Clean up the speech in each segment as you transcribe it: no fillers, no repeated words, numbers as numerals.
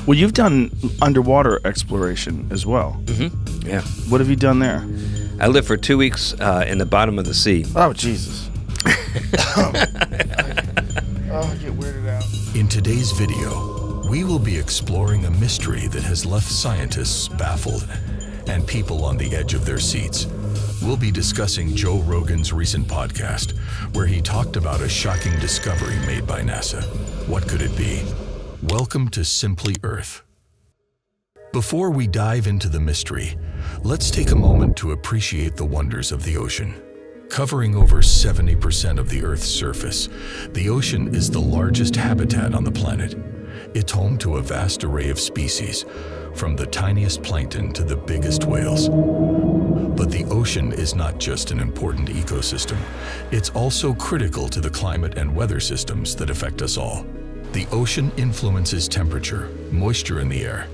Well, you've done underwater exploration as well. Mm-hmm. Yeah. What have you done there? I lived for 2 weeks in the bottom of the sea. Oh, Jesus. Oh, I get weirded out. In today's video, we will be exploring a mystery that has left scientists baffled and people on the edge of their seats. We'll be discussing Joe Rogan's recent podcast, where he talked about a shocking discovery made by NASA. What could it be? Welcome to Simply Earth. Before we dive into the mystery, let's take a moment to appreciate the wonders of the ocean. Covering over 70% of the Earth's surface, the ocean is the largest habitat on the planet. It's home to a vast array of species, from the tiniest plankton to the biggest whales. But the ocean is not just an important ecosystem. It's also critical to the climate and weather systems that affect us all. The ocean influences temperature, moisture in the air,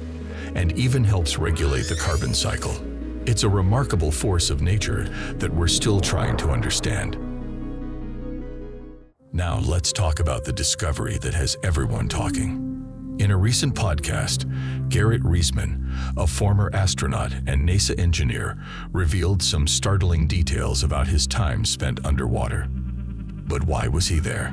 and even helps regulate the carbon cycle. It's a remarkable force of nature that we're still trying to understand. Now let's talk about the discovery that has everyone talking. In a recent podcast, Garrett Reisman, a former astronaut and NASA engineer, revealed some startling details about his time spent underwater. But why was he there?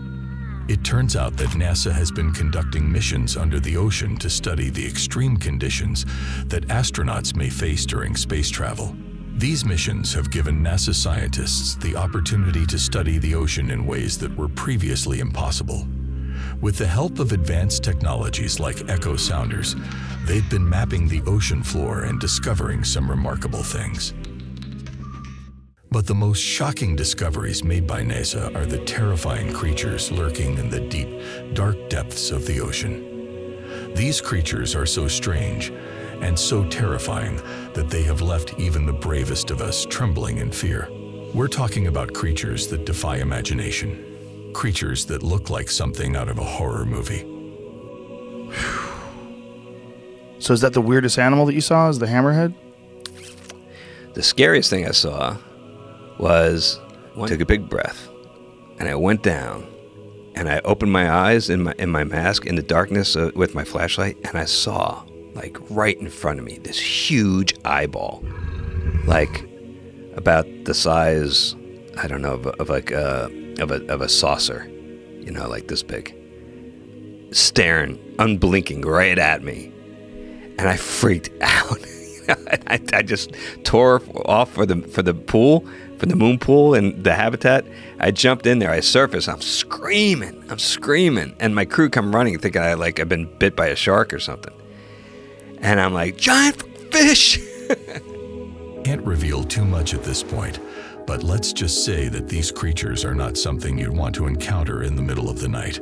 It turns out that NASA has been conducting missions under the ocean to study the extreme conditions that astronauts may face during space travel. These missions have given NASA scientists the opportunity to study the ocean in ways that were previously impossible. With the help of advanced technologies like echo sounders, they've been mapping the ocean floor and discovering some remarkable things. But the most shocking discoveries made by NASA are the terrifying creatures lurking in the deep, dark depths of the ocean. These creatures are so strange and so terrifying that they have left even the bravest of us trembling in fear. We're talking about creatures that defy imagination, creatures that look like something out of a horror movie. So is that the weirdest animal that you saw, is the hammerhead? The scariest thing I saw was I took a big breath and I went down and I opened my eyes in my mask in the darkness with my flashlight, and I saw, like right in front of me, this huge eyeball, like about the size, I don't know, of a saucer, you know, like this big, staring, unblinking right at me, and I freaked out. I just tore off for the pool, for the moon pool and the habitat. I jumped in there. I surfaced. I'm screaming, and my crew come running, thinking I've been bit by a shark or something. And I'm like, giant fish. Can't reveal too much at this point, but let's just say that these creatures are not something you'd want to encounter in the middle of the night.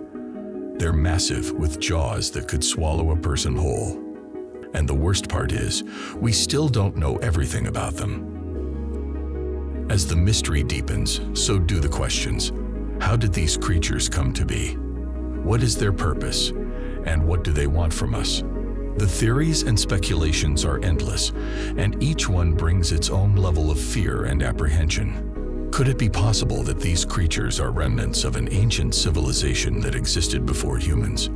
They're massive, with jaws that could swallow a person whole. And the worst part is, we still don't know everything about them. As the mystery deepens, so do the questions. How did these creatures come to be? What is their purpose? And what do they want from us? The theories and speculations are endless, and each one brings its own level of fear and apprehension. Could it be possible that these creatures are remnants of an ancient civilization that existed before humans?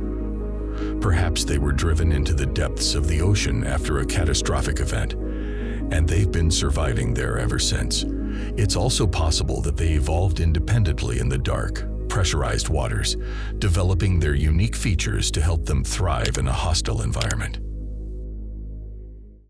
Perhaps they were driven into the depths of the ocean after a catastrophic event, and they've been surviving there ever since. It's also possible that they evolved independently in the dark, pressurized waters, developing their unique features to help them thrive in a hostile environment.